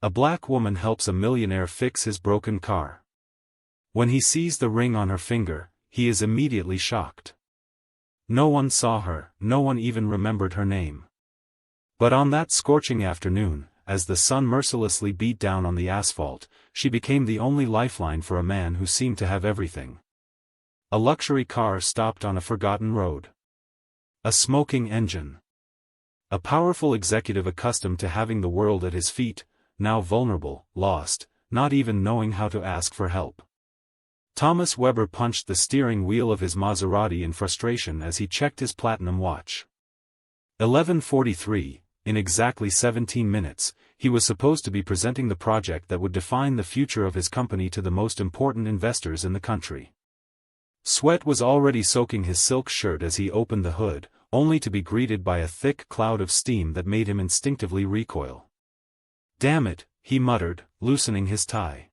A black woman helps a millionaire fix his broken car. When he sees the ring on her finger, he is immediately shocked. No one saw her, no one even remembered her name. But on that scorching afternoon, as the sun mercilessly beat down on the asphalt, she became the only lifeline for a man who seemed to have everything. A luxury car stopped on a forgotten road. A smoking engine. A powerful executive accustomed to having the world at his feet, now vulnerable, lost, not even knowing how to ask for help. Thomas Weber punched the steering wheel of his Maserati in frustration as he checked his platinum watch. 11:43, in exactly 17 minutes, he was supposed to be presenting the project that would define the future of his company to the most important investors in the country. Sweat was already soaking his silk shirt as he opened the hood, only to be greeted by a thick cloud of steam that made him instinctively recoil. "Damn it," he muttered, loosening his tie.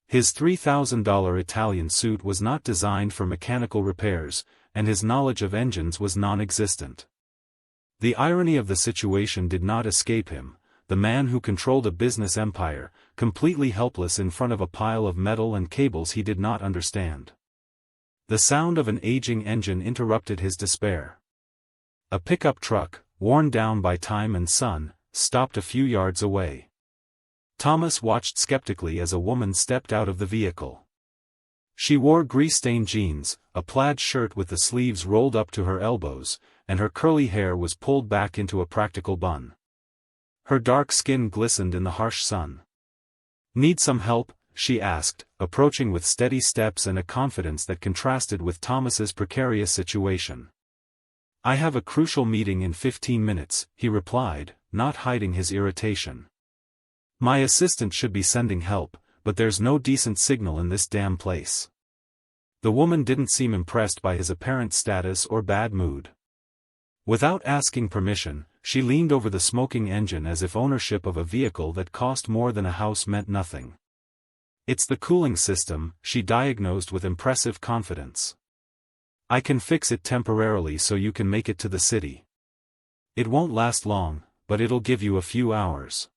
His $3,000 Italian suit was not designed for mechanical repairs, and his knowledge of engines was non-existent. The irony of the situation did not escape him, the man who controlled a business empire, completely helpless in front of a pile of metal and cables he did not understand. The sound of an aging engine interrupted his despair. A pickup truck, worn down by time and sun, stopped a few yards away. Thomas watched skeptically as a woman stepped out of the vehicle. She wore grease-stained jeans, a plaid shirt with the sleeves rolled up to her elbows, and her curly hair was pulled back into a practical bun. Her dark skin glistened in the harsh sun. "Need some help?" she asked, approaching with steady steps and a confidence that contrasted with Thomas's precarious situation. "I have a crucial meeting in 15 minutes, he replied, not hiding his irritation. "My assistant should be sending help, but there's no decent signal in this damn place." The woman didn't seem impressed by his apparent status or bad mood. Without asking permission, she leaned over the smoking engine as if ownership of a vehicle that cost more than a house meant nothing. "It's the cooling system," she diagnosed with impressive confidence. "I can fix it temporarily so you can make it to the city. It won't last long, but it'll give you a few hours."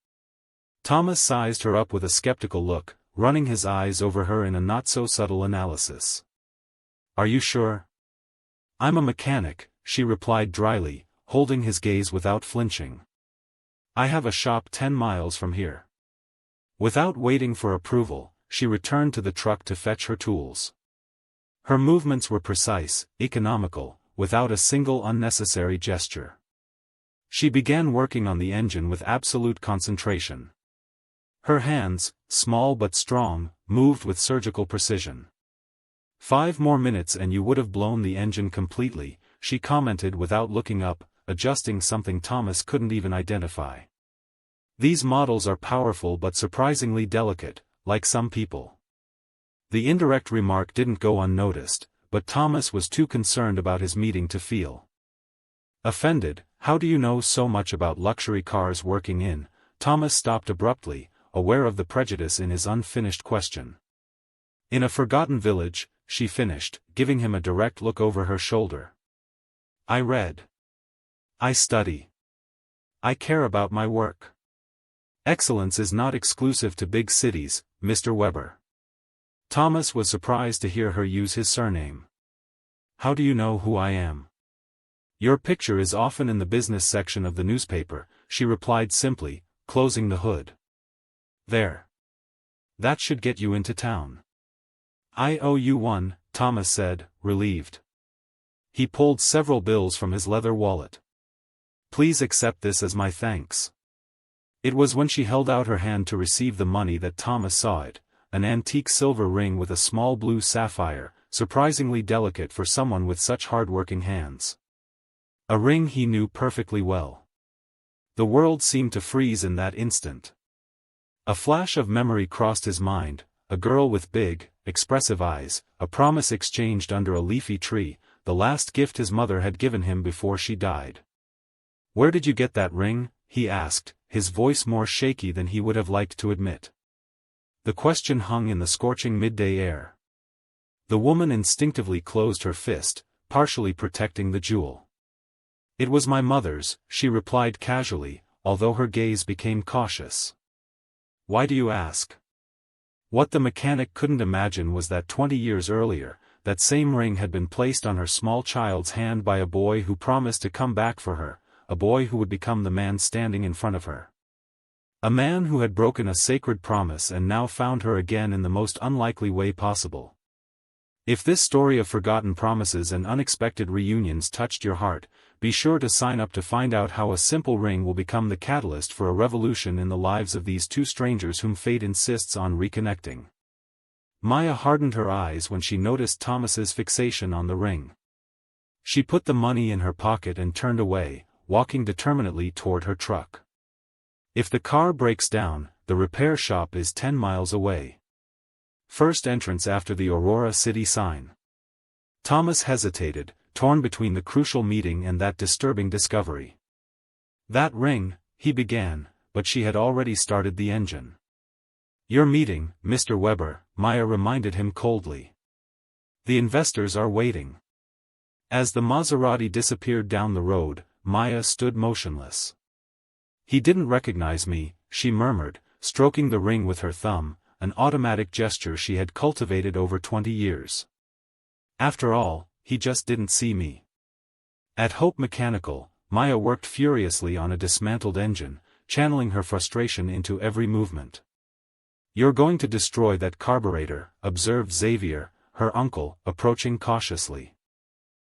Thomas sized her up with a skeptical look, running his eyes over her in a not-so-subtle analysis. "Are you sure?" "I'm a mechanic," she replied dryly, holding his gaze without flinching. "I have a shop 10 miles from here." Without waiting for approval, she returned to the truck to fetch her tools. Her movements were precise, economical, without a single unnecessary gesture. She began working on the engine with absolute concentration. Her hands, small but strong, moved with surgical precision. 5 more minutes and you would have blown the engine completely, she commented without looking up, adjusting something Thomas couldn't even identify. "These models are powerful but surprisingly delicate, like some people." The indirect remark didn't go unnoticed, but Thomas was too concerned about his meeting to feel offended. "How do you know so much about luxury cars working in?" Thomas stopped abruptly, aware of the prejudice in his unfinished question. "In a forgotten village," she finished, giving him a direct look over her shoulder. "I read. I study. I care about my work. Excellence is not exclusive to big cities, Mr. Weber." Thomas was surprised to hear her use his surname. "How do you know who I am?" "Your picture is often in the business section of the newspaper," she replied simply, closing the hood. "There. That should get you into town." "I owe you one," Thomas said, relieved. He pulled several bills from his leather wallet. "Please accept this as my thanks." It was when she held out her hand to receive the money that Thomas saw it, an antique silver ring with a small blue sapphire, surprisingly delicate for someone with such hard-working hands. A ring he knew perfectly well. The world seemed to freeze in that instant. A flash of memory crossed his mind, a girl with big, expressive eyes, a promise exchanged under a leafy tree, the last gift his mother had given him before she died. "Where did you get that ring?" he asked, his voice more shaky than he would have liked to admit. The question hung in the scorching midday air. The woman instinctively closed her fist, partially protecting the jewel. "It was my mother's," she replied casually, although her gaze became cautious. Why do you ask? What the mechanic couldn't imagine was that 20 years earlier, that same ring had been placed on her small child's hand by a boy who promised to come back for her, a boy who would become the man standing in front of her. A man who had broken a sacred promise and now found her again in the most unlikely way possible. If this story of forgotten promises and unexpected reunions touched your heart, be sure to sign up to find out how a simple ring will become the catalyst for a revolution in the lives of these two strangers whom fate insists on reconnecting. Maya hardened her eyes when she noticed Thomas's fixation on the ring. She put the money in her pocket and turned away, walking determinedly toward her truck. If the car breaks down, the repair shop is 10 miles away. First entrance after the Aurora City sign. Thomas hesitated, torn between the crucial meeting and that disturbing discovery. That ring, he began, but she had already started the engine. Your meeting, Mr. Weber, Maya reminded him coldly. The investors are waiting. As the Maserati disappeared down the road, Maya stood motionless. He didn't recognize me, she murmured, stroking the ring with her thumb, an automatic gesture she had cultivated over 20 years. After all, he just didn't see me. At Hope Mechanical, Maya worked furiously on a dismantled engine, channeling her frustration into every movement. You're going to destroy that carburetor, observed Xavier, her uncle, approaching cautiously.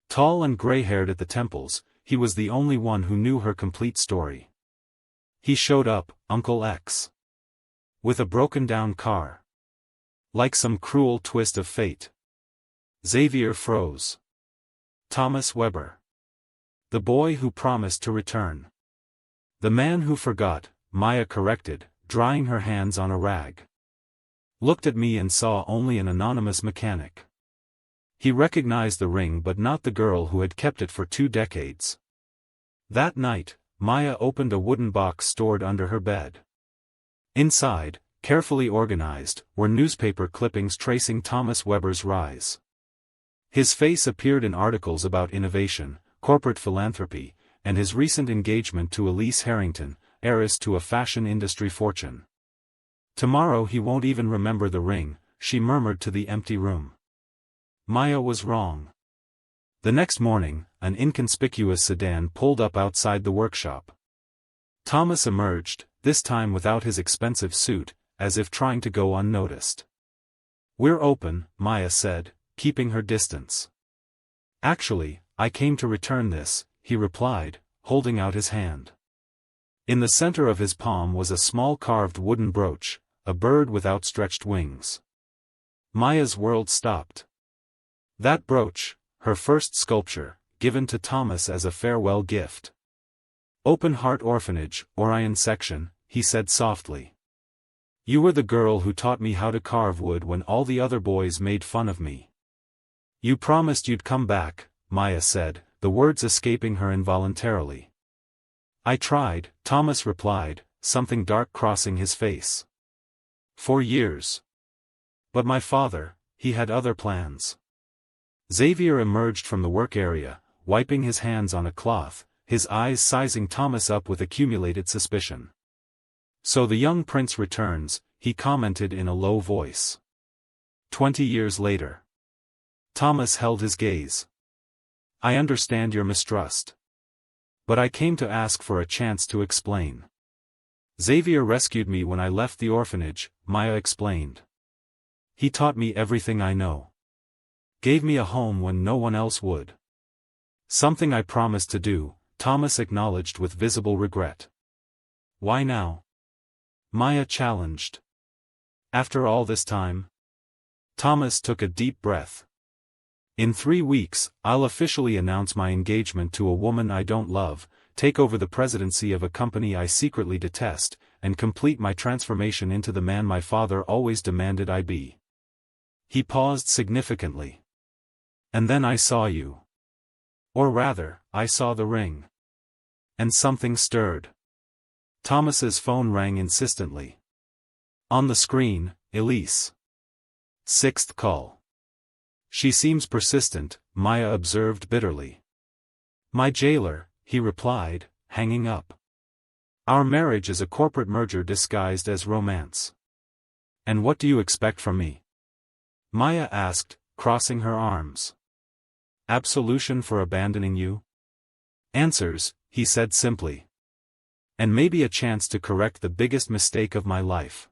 Tall and gray-haired at the temples, he was the only one who knew her complete story. He showed up, Uncle X. With a broken-down car. Like some cruel twist of fate. Xavier froze. Thomas Weber. The boy who promised to return. The man who forgot, Maya corrected, drying her hands on a rag. Looked at me and saw only an anonymous mechanic. He recognized the ring but not the girl who had kept it for 2 decades. That night, Maya opened a wooden box stored under her bed. Inside, carefully organized, were newspaper clippings tracing Thomas Weber's rise. His face appeared in articles about innovation, corporate philanthropy, and his recent engagement to Elise Harrington, heiress to a fashion industry fortune. Tomorrow he won't even remember the ring, she murmured to the empty room. Maya was wrong. The next morning, an inconspicuous sedan pulled up outside the workshop. Thomas emerged, this time without his expensive suit, as if trying to go unnoticed. We're open, Maya said, keeping her distance. Actually, I came to return this, he replied, holding out his hand. In the center of his palm was a small carved wooden brooch, a bird with outstretched wings. Maya's world stopped. That brooch, her first sculpture, given to Thomas as a farewell gift. Open Heart Orphanage, Orion Section, he said softly. You were the girl who taught me how to carve wood when all the other boys made fun of me. You promised you'd come back, Maya said, the words escaping her involuntarily. I tried, Thomas replied, something dark crossing his face. 4 years. But my father, he had other plans. Xavier emerged from the work area, wiping his hands on a cloth, his eyes sizing Thomas up with accumulated suspicion. So the young prince returns, he commented in a low voice. 20 years later. Thomas held his gaze. I understand your mistrust. But I came to ask for a chance to explain. Xavier rescued me when I left the orphanage, Maya explained. He taught me everything I know. Gave me a home when no one else would. Something I promised to do, Thomas acknowledged with visible regret. Why now? Maya challenged. After all this time? Thomas took a deep breath. In 3 weeks, I'll officially announce my engagement to a woman I don't love, take over the presidency of a company I secretly detest, and complete my transformation into the man my father always demanded I be. He paused significantly. And then I saw you. Or rather, I saw the ring. And something stirred. Thomas's phone rang insistently. On the screen, Elise. 6th call. She seems persistent, Maya observed bitterly. My jailer, he replied, hanging up. Our marriage is a corporate merger disguised as romance. And what do you expect from me? Maya asked, crossing her arms. Absolution for abandoning you? Answers, he said simply. And maybe a chance to correct the biggest mistake of my life.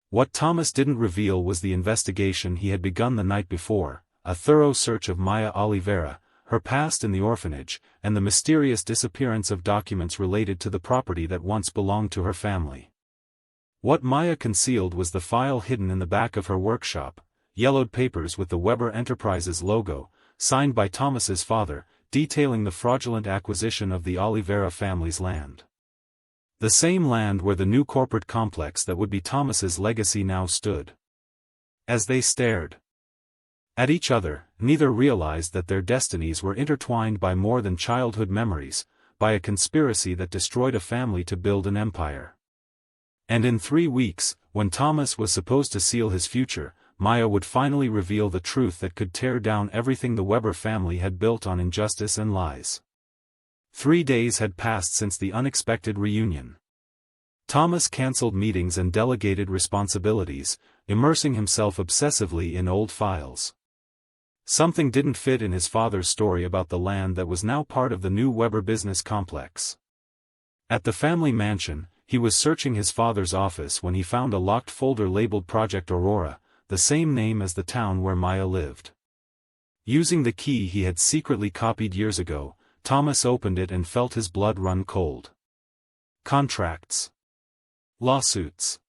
What Thomas didn't reveal was the investigation he had begun the night before, a thorough search of Maya Oliveira, her past in the orphanage, and the mysterious disappearance of documents related to the property that once belonged to her family. What Maya concealed was the file hidden in the back of her workshop, yellowed papers with the Weber Enterprises logo, signed by Thomas's father, detailing the fraudulent acquisition of the Oliveira family's land. The same land where the new corporate complex that would be Thomas's legacy now stood. As they stared at each other, neither realized that their destinies were intertwined by more than childhood memories, by a conspiracy that destroyed a family to build an empire. And in 3 weeks, when Thomas was supposed to seal his future, Maya would finally reveal the truth that could tear down everything the Weber family had built on injustice and lies. 3 days had passed since the unexpected reunion. Thomas cancelled meetings and delegated responsibilities, immersing himself obsessively in old files. Something didn't fit in his father's story about the land that was now part of the new Weber business complex. At the family mansion, he was searching his father's office when he found a locked folder labeled Project Aurora, the same name as the town where Maya lived. Using the key he had secretly copied years ago, Thomas opened it and felt his blood run cold. Contracts. Lawsuits.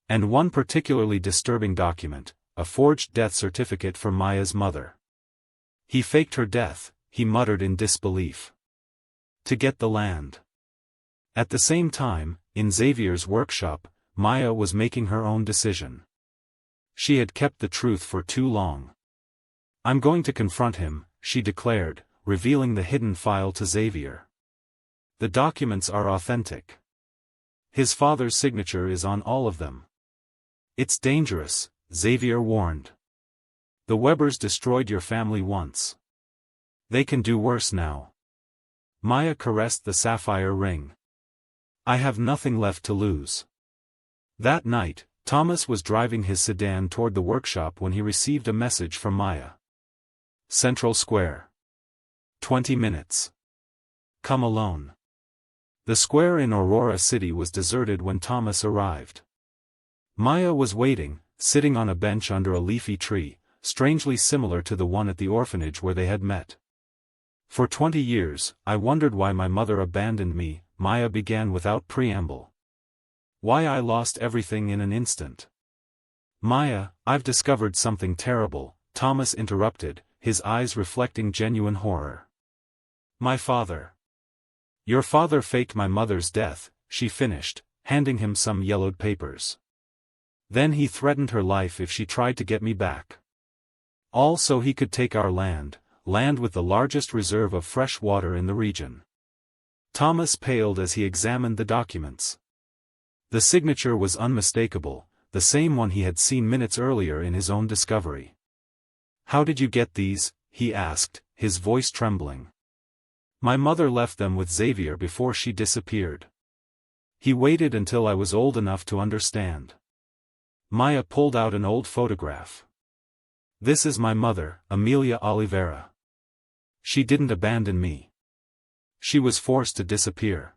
And one particularly disturbing document, a forged death certificate for Maya's mother. He faked her death, he muttered in disbelief. To get the land. At the same time, in Xavier's workshop, Maya was making her own decision. She had kept the truth for too long. I'm going to confront him, she declared, revealing the hidden file to Xavier. The documents are authentic. His father's signature is on all of them. It's dangerous, Xavier warned. The Webers destroyed your family once. They can do worse now. Maya caressed the sapphire ring. I have nothing left to lose. That night, Thomas was driving his sedan toward the workshop when he received a message from Maya. Central Square. 20 minutes. Come alone. The square in Aurora City was deserted when Thomas arrived. Maya was waiting, sitting on a bench under a leafy tree, strangely similar to the one at the orphanage where they had met. For 20 years, I wondered why my mother abandoned me, Maya began without preamble. Why I lost everything in an instant. Maya, I've discovered something terrible, Thomas interrupted, his eyes reflecting genuine horror. My father. Your father faked my mother's death, she finished, handing him some yellowed papers. Then he threatened her life if she tried to get me back. All so he could take our land with the largest reserve of fresh water in the region. Thomas paled as he examined the documents. The signature was unmistakable, the same one he had seen minutes earlier in his own discovery. How did you get these? He asked, his voice trembling. My mother left them with Xavier before she disappeared. He waited until I was old enough to understand. Maya pulled out an old photograph. This is my mother, Amelia Oliveira. She didn't abandon me. She was forced to disappear.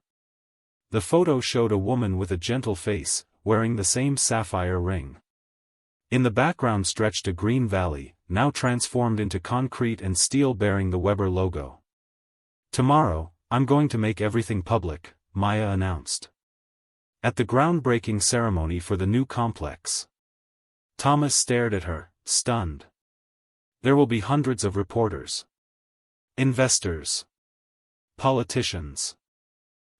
The photo showed a woman with a gentle face, wearing the same sapphire ring. In the background stretched a green valley, now transformed into concrete and steel bearing the Weber logo. Tomorrow, I'm going to make everything public, Maya announced. At the groundbreaking ceremony for the new complex. Thomas stared at her, stunned. There will be hundreds of reporters. Investors. Politicians.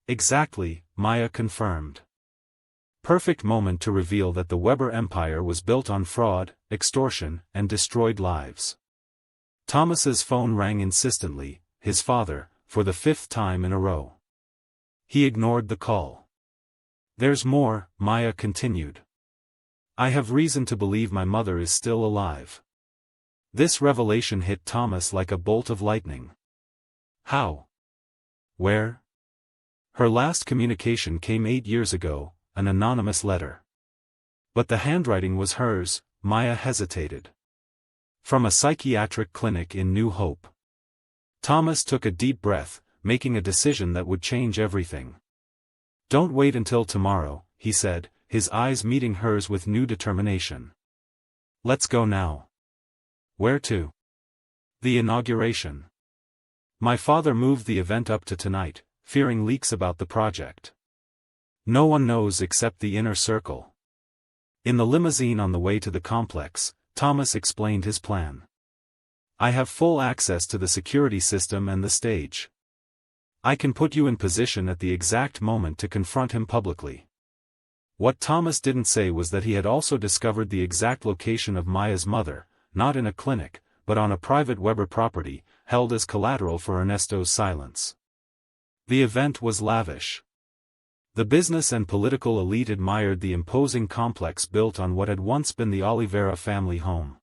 Exactly, Maya confirmed. Perfect moment to reveal that the Weber empire was built on fraud, extortion, and destroyed lives. Thomas's phone rang insistently, his father, for the 5th time in a row. He ignored the call. There's more, Maya continued. I have reason to believe my mother is still alive. This revelation hit Thomas like a bolt of lightning. How? Where? Her last communication came 8 years ago, an anonymous letter. But the handwriting was hers. Maya hesitated. From a psychiatric clinic in New Hope. Thomas took a deep breath, making a decision that would change everything. "Don't wait until tomorrow," he said, his eyes meeting hers with new determination. "Let's go now." "Where to?" "The inauguration. My father moved the event up to tonight, fearing leaks about the project. No one knows except the inner circle." In the limousine on the way to the complex, Thomas explained his plan. "I have full access to the security system and the stage. I can put you in position at the exact moment to confront him publicly." What Thomas didn't say was that he had also discovered the exact location of Maya's mother, not in a clinic, but on a private Weber property, held as collateral for Ernesto's silence. The event was lavish. The business and political elite admired the imposing complex built on what had once been the Oliveira family home.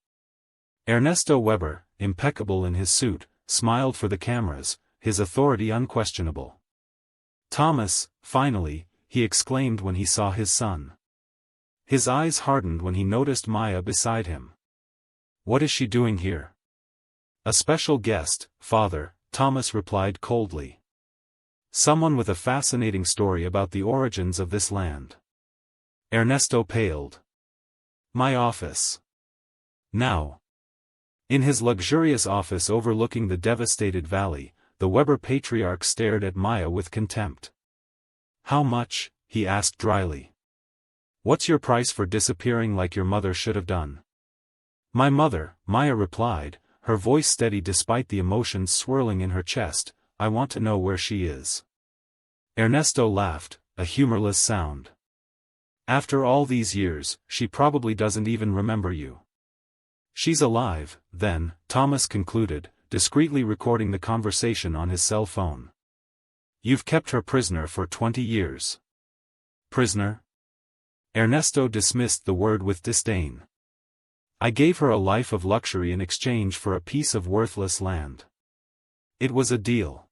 Ernesto Weber, impeccable in his suit, smiled for the cameras, his authority unquestionable. "Thomas, finally," he exclaimed when he saw his son. His eyes hardened when he noticed Maya beside him. "What is she doing here?" "A special guest, father," Thomas replied coldly. "Someone with a fascinating story about the origins of this land." Ernesto paled. "My office." "Now." In his luxurious office overlooking the devastated valley, the Weber patriarch stared at Maya with contempt. "How much?" he asked dryly. "What's your price for disappearing like your mother should have done?" "My mother," Maya replied, her voice steady despite the emotions swirling in her chest, "I want to know where she is." Ernesto laughed, a humorless sound. "After all these years, she probably doesn't even remember you." "She's alive, then," Thomas concluded, discreetly recording the conversation on his cell phone. "You've kept her prisoner for 20 years. Prisoner?" Ernesto dismissed the word with disdain. "I gave her a life of luxury in exchange for a piece of worthless land. It was a deal."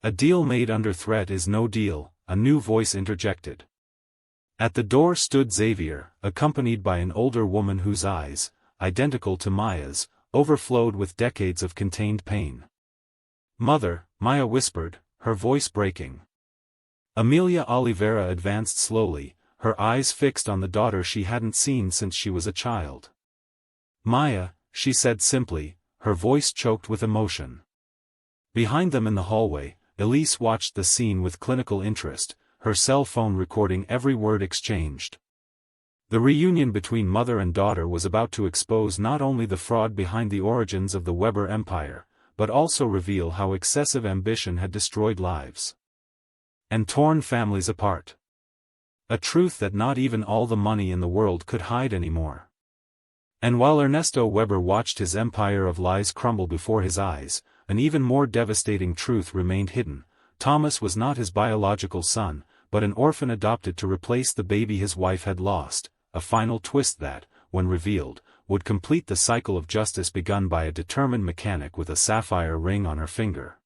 "A deal made under threat is no deal," a new voice interjected. At the door stood Xavier, accompanied by an older woman whose eyes, identical to Maya's, overflowed with decades of contained pain. "Mother," Maya whispered, her voice breaking. Amelia Oliveira advanced slowly, her eyes fixed on the daughter she hadn't seen since she was a child. "Maya," she said simply, her voice choked with emotion. Behind them in the hallway, Elise watched the scene with clinical interest, her cell phone recording every word exchanged. The reunion between mother and daughter was about to expose not only the fraud behind the origins of the Weber empire, but also reveal how excessive ambition had destroyed lives and torn families apart. A truth that not even all the money in the world could hide anymore. And while Ernesto Weber watched his empire of lies crumble before his eyes, an even more devastating truth remained hidden. Thomas was not his biological son, but an orphan adopted to replace the baby his wife had lost, a final twist that, when revealed, would complete the cycle of justice begun by a determined mechanic with a sapphire ring on her finger.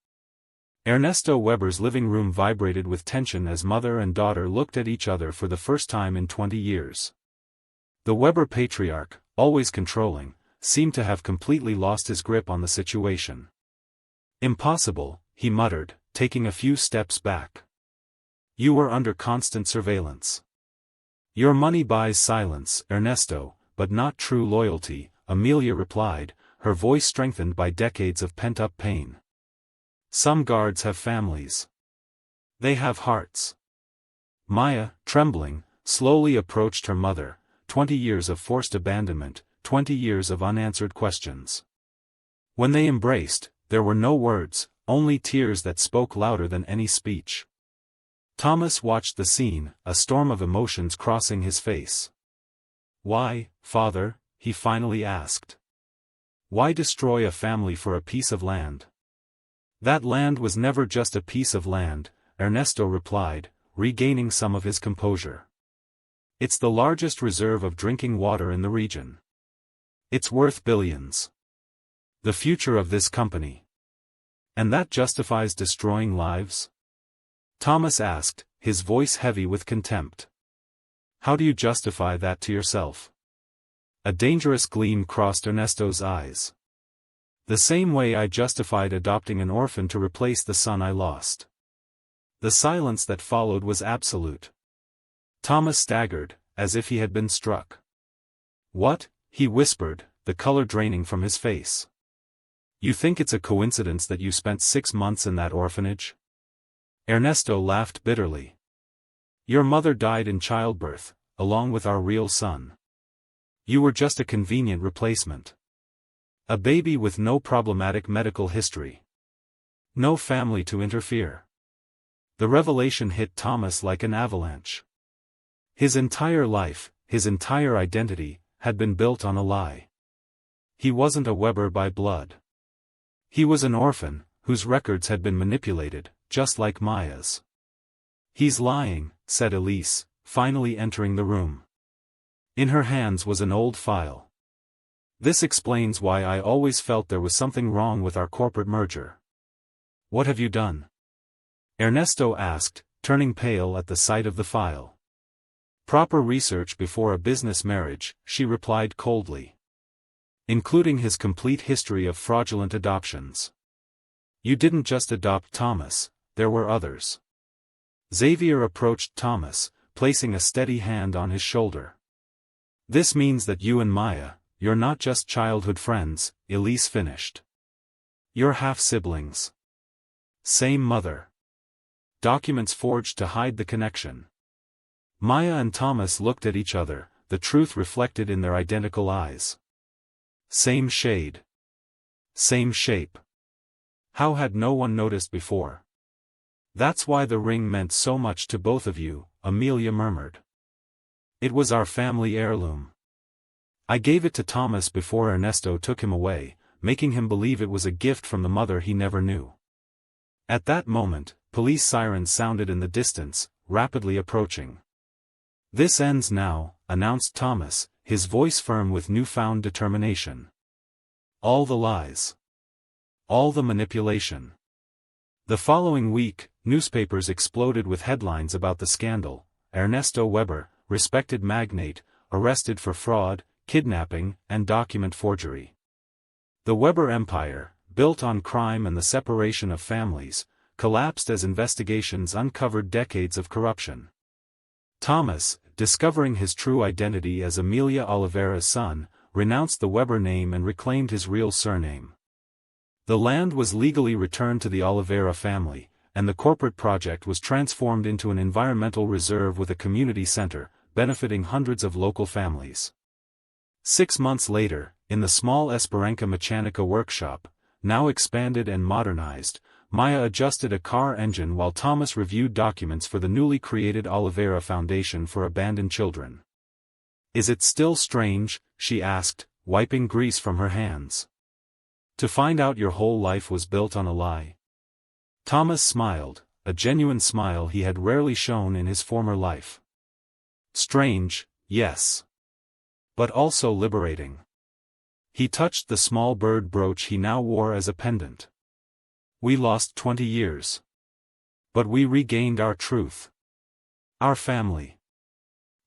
Ernesto Weber's living room vibrated with tension as mother and daughter looked at each other for the first time in 20 years. The Weber patriarch, always controlling, seemed to have completely lost his grip on the situation. "Impossible," he muttered, taking a few steps back. "You were under constant surveillance. Your money buys silence, Ernesto, but not true loyalty," Amelia replied, her voice strengthened by decades of pent-up pain. "Some guards have families. They have hearts." Maya, trembling, slowly approached her mother. 20 years of forced abandonment, 20 years of unanswered questions. When they embraced, there were no words, only tears that spoke louder than any speech. Thomas watched the scene, a storm of emotions crossing his face. "Why, father?" he finally asked. "Why destroy a family for a piece of land?" "That land was never just a piece of land," Ernesto replied, regaining some of his composure. "It's the largest reserve of drinking water in the region. It's worth billions. The future of this company. And that justifies destroying lives?" Thomas asked, his voice heavy with contempt. How do you justify that to yourself? A dangerous gleam crossed Ernesto's eyes. The same way I justified adopting an orphan to replace the son I lost. The silence that followed was absolute. Thomas staggered, as if he had been struck. What? He whispered, the color draining from his face. You think it's a coincidence that you spent 6 months in that orphanage? Ernesto laughed bitterly. Your mother died in childbirth, along with our real son. You were just a convenient replacement. A baby with no problematic medical history. No family to interfere. The revelation hit Thomas like an avalanche. His entire life, his entire identity, had been built on a lie. He wasn't a Weber by blood. He was an orphan, whose records had been manipulated, just like Maya's. He's lying, said Elise, finally entering the room. In her hands was an old file. This explains why I always felt there was something wrong with our corporate merger. What have you done? Ernesto asked, turning pale at the sight of the file. Proper research before a business marriage, she replied coldly. Including his complete history of fraudulent adoptions. You didn't just adopt Thomas, there were others. Xavier approached Thomas, placing a steady hand on his shoulder. This means that you and Maya, you're not just childhood friends, Elise finished. You're half-siblings. Same mother. Documents forged to hide the connection. Maya and Thomas looked at each other, the truth reflected in their identical eyes. Same shade. Same shape. How had no one noticed before? That's why the ring meant so much to both of you, Amelia murmured. It was our family heirloom. I gave it to Thomas before Ernesto took him away, making him believe it was a gift from the mother he never knew. At that moment, police sirens sounded in the distance, rapidly approaching. This ends now, announced Thomas, his voice firm with newfound determination. All the lies. All the manipulation. The following week, newspapers exploded with headlines about the scandal. Ernesto Weber, respected magnate, arrested for fraud, kidnapping, and document forgery. The Weber empire, built on crime and the separation of families, collapsed as investigations uncovered decades of corruption. Thomas, discovering his true identity as Amelia Oliveira's son, renounced the Weber name and reclaimed his real surname. The land was legally returned to the Oliveira family, and the corporate project was transformed into an environmental reserve with a community center, benefiting hundreds of local families. 6 months later, in the small Esperanca Mechanica workshop, now expanded and modernized, Maya adjusted a car engine while Thomas reviewed documents for the newly created Oliveira Foundation for Abandoned Children. Is it still strange, she asked, wiping grease from her hands. To find out your whole life was built on a lie? Thomas smiled, a genuine smile he had rarely shown in his former life. Strange, yes. But also liberating. He touched the small bird brooch he now wore as a pendant. We lost 20 years. But we regained our truth. Our family.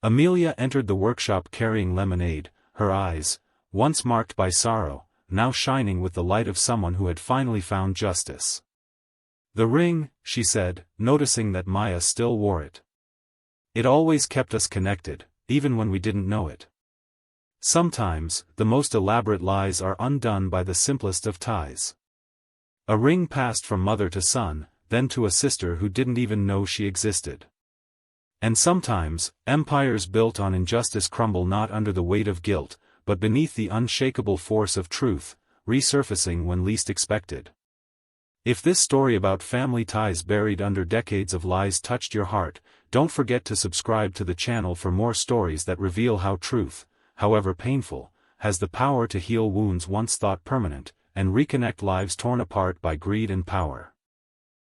Amelia entered the workshop carrying lemonade, her eyes, once marked by sorrow, now shining with the light of someone who had finally found justice. The ring, she said, noticing that Maya still wore it. It always kept us connected, even when we didn't know it. Sometimes, the most elaborate lies are undone by the simplest of ties. A ring passed from mother to son, then to a sister who didn't even know she existed. And sometimes, empires built on injustice crumble not under the weight of guilt, but beneath the unshakable force of truth, resurfacing when least expected. If this story about family ties buried under decades of lies touched your heart, don't forget to subscribe to the channel for more stories that reveal how truth, however painful, has the power to heal wounds once thought permanent, and reconnect lives torn apart by greed and power.